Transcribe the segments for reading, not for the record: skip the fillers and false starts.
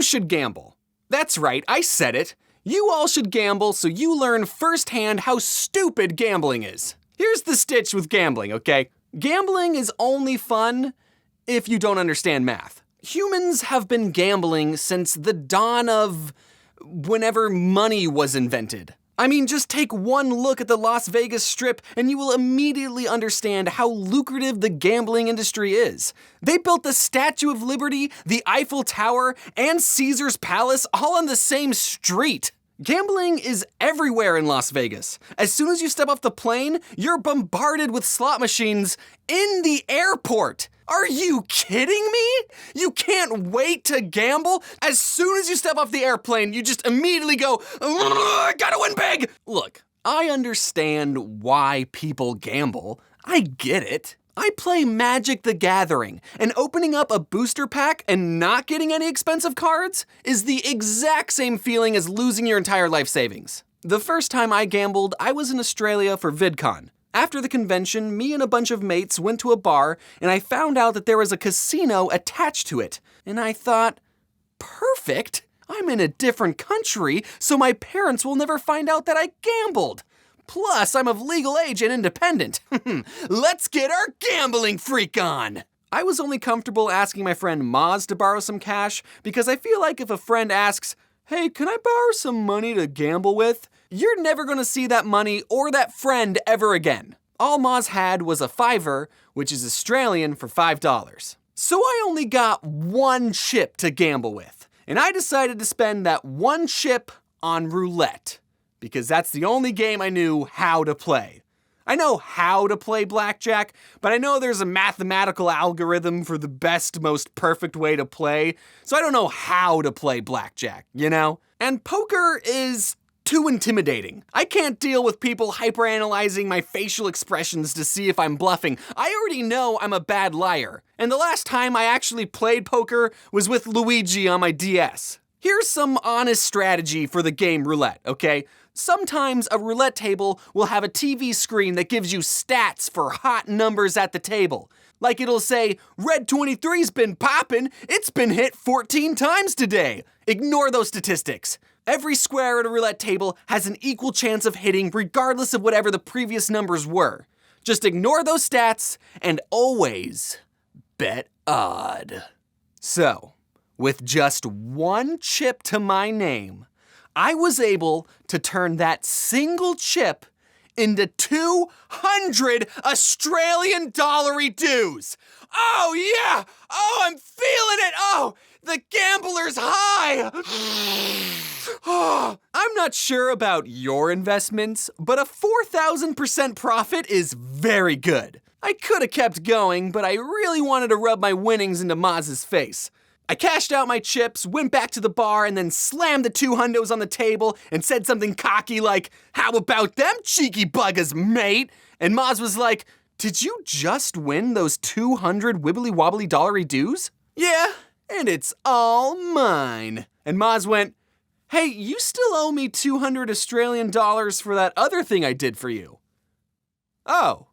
You should gamble. That's right, I said it. You all should gamble so you learn firsthand how stupid gambling is. Here's the stitch with gambling, okay? Gambling is only fun if you don't understand math. Humans have been gambling since the dawn of whenever money was invented. I mean, just take one look at the Las Vegas Strip and you will immediately understand how lucrative the gambling industry is. They built the Statue of Liberty, the Eiffel Tower, and Caesar's Palace all on the same street. Gambling is everywhere in Las Vegas. As soon as you step off the plane, you're bombarded with slot machines in the airport. Are you kidding me? You can't wait to gamble? As soon as you step off the airplane, you just immediately go, I gotta win big! Look, I understand why people gamble. I get it. I play Magic the Gathering, and opening up a booster pack and not getting any expensive cards is the exact same feeling as losing your entire life savings. The first time I gambled, I was in Australia for VidCon. After the convention, me and a bunch of mates went to a bar, and I found out that there was a casino attached to it. And I thought, perfect! I'm in a different country, so my parents will never find out that I gambled. Plus, I'm of legal age and independent. Let's get our gambling freak on! I was only comfortable asking my friend Moz to borrow some cash because I feel like if a friend asks, hey, can I borrow some money to gamble with? You're never gonna see that money or that friend ever again. All Moz had was a $5, which is Australian for $5. So I only got one chip to gamble with, and I decided to spend that one chip on roulette, because that's the only game I knew how to play. I know how to play blackjack, but I know there's a mathematical algorithm for the best, most perfect way to play, so I don't know how to play blackjack, you know? And poker is too intimidating. I can't deal with people hyperanalyzing my facial expressions to see if I'm bluffing. I already know I'm a bad liar. And the last time I actually played poker was with Luigi on my DS. Here's some honest strategy for the game roulette, okay? Sometimes a roulette table will have a TV screen that gives you stats for hot numbers at the table. Like it'll say, Red 23's been poppin', it's been hit 14 times today. Ignore those statistics. Every square at a roulette table has an equal chance of hitting regardless of whatever the previous numbers were. Just ignore those stats and always bet odd. So, with just one chip to my name, I was able to turn that single chip into 200 Australian dollar-y dues. Oh yeah! Oh, I'm feeling it! Oh, the gambler's high! Oh, I'm not sure about your investments, but a 4,000% profit is very good. I could have kept going, but I really wanted to rub my winnings into Maz's face. I cashed out my chips, went back to the bar, and then slammed the 2 hundos on the table and said something cocky like, how about them cheeky buggers, mate? And Maz was like, did you just win those 200 wibbly wobbly dollary dues? Yeah, and it's all mine. And Maz went, hey, you still owe me 200 Australian dollars for that other thing I did for you. Oh,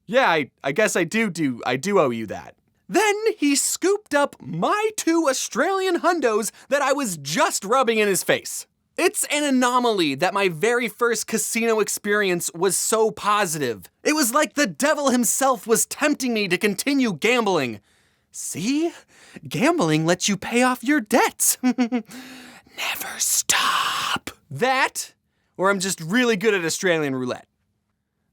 yeah, I guess I do owe you that. Then he scooped up my 2 Australian hundos that I was just rubbing in his face. It's an anomaly that my very first casino experience was so positive. It was like the devil himself was tempting me to continue gambling. See? Gambling lets you pay off your debts. Never stop. That, or I'm just really good at Australian roulette.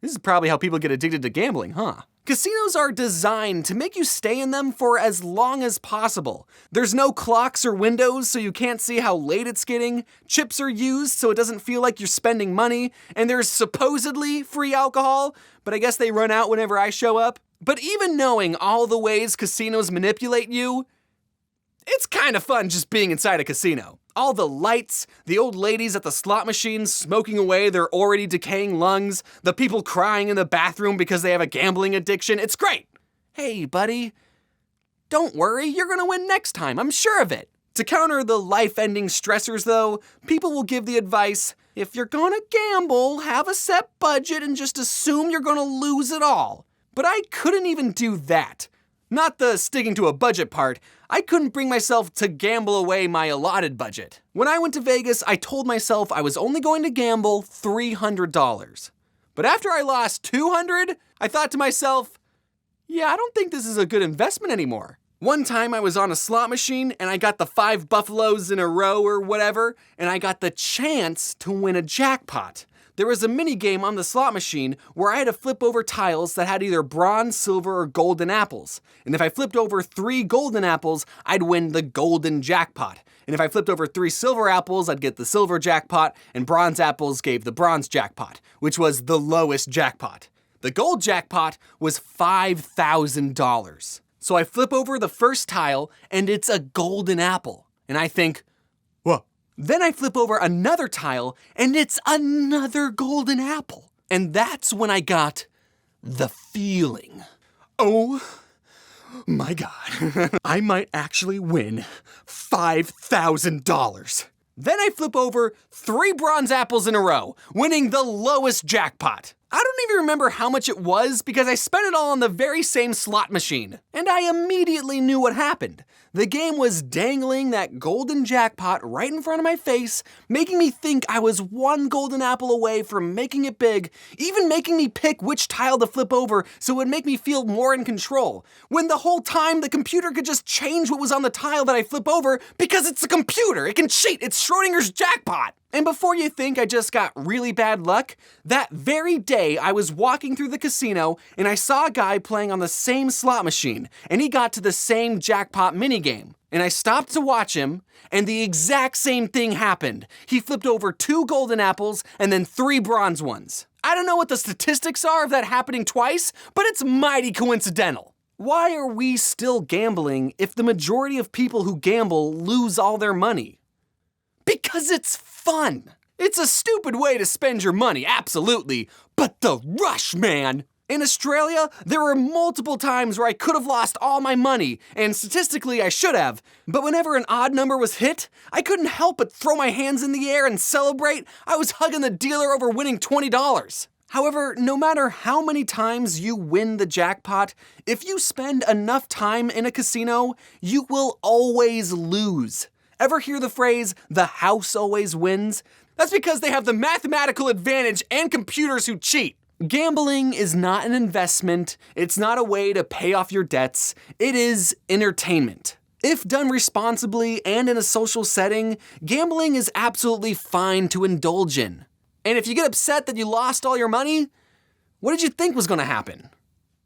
This is probably how people get addicted to gambling, huh? Casinos are designed to make you stay in them for as long as possible. There's no clocks or windows, so you can't see how late it's getting. Chips are used so it doesn't feel like you're spending money. And there's supposedly free alcohol, but I guess they run out whenever I show up. But even knowing all the ways casinos manipulate you, it's kind of fun just being inside a casino. All the lights, the old ladies at the slot machines smoking away their already decaying lungs, the people crying in the bathroom because they have a gambling addiction. It's great. Hey, buddy, don't worry, you're gonna win next time, I'm sure of it. To counter the life-ending stressors, though, people will give the advice, if you're gonna gamble, have a set budget and just assume you're gonna lose it all. But I couldn't even do that. Not the sticking to a budget part. I couldn't bring myself to gamble away my allotted budget. When I went to Vegas, I told myself I was only going to gamble $300. But after I lost $200, I thought to myself, yeah, I don't think this is a good investment anymore. One time I was on a slot machine and I got the 5 buffaloes in a row or whatever, and I got the chance to win a jackpot. There was a mini game on the slot machine where I had to flip over tiles that had either bronze, silver, or golden apples. And if I flipped over 3 golden apples, I'd win the golden jackpot. And if I flipped over 3 silver apples, I'd get the silver jackpot, and bronze apples gave the bronze jackpot, which was the lowest jackpot. The gold jackpot was $5,000. So I flip over the first tile, and it's a golden apple. And I think, whoa. Then I flip over another tile, and it's another golden apple. And that's when I got the feeling. Oh my God, I might actually win $5,000. Then I flip over 3 bronze apples in a row, winning the lowest jackpot. I don't even remember how much it was because I spent it all on the very same slot machine. And I immediately knew what happened. The game was dangling that golden jackpot right in front of my face, making me think I was 1 golden apple away from making it big, even making me pick which tile to flip over so it would make me feel more in control. When the whole time the computer could just change what was on the tile that I flip over because it's a computer. It can cheat. It's Schrodinger's jackpot. And before you think I just got really bad luck, that very day I was walking through the casino and I saw a guy playing on the same slot machine and he got to the same jackpot minigame. And I stopped to watch him and the exact same thing happened. He flipped over 2 golden apples and then 3 bronze ones. I don't know what the statistics are of that happening twice, but it's mighty coincidental. Why are we still gambling if the majority of people who gamble lose all their money? Because it's fun. It's a stupid way to spend your money, absolutely, but the rush, man! In Australia, there were multiple times where I could have lost all my money, and statistically I should have, but whenever an odd number was hit, I couldn't help but throw my hands in the air and celebrate. I was hugging the dealer over winning $20. However, no matter how many times you win the jackpot, if you spend enough time in a casino, you will always lose. Ever hear the phrase, the house always wins? That's because they have the mathematical advantage and computers who cheat. Gambling is not an investment. It's not a way to pay off your debts. It is entertainment. If done responsibly and in a social setting, gambling is absolutely fine to indulge in. And if you get upset that you lost all your money, what did you think was going to happen?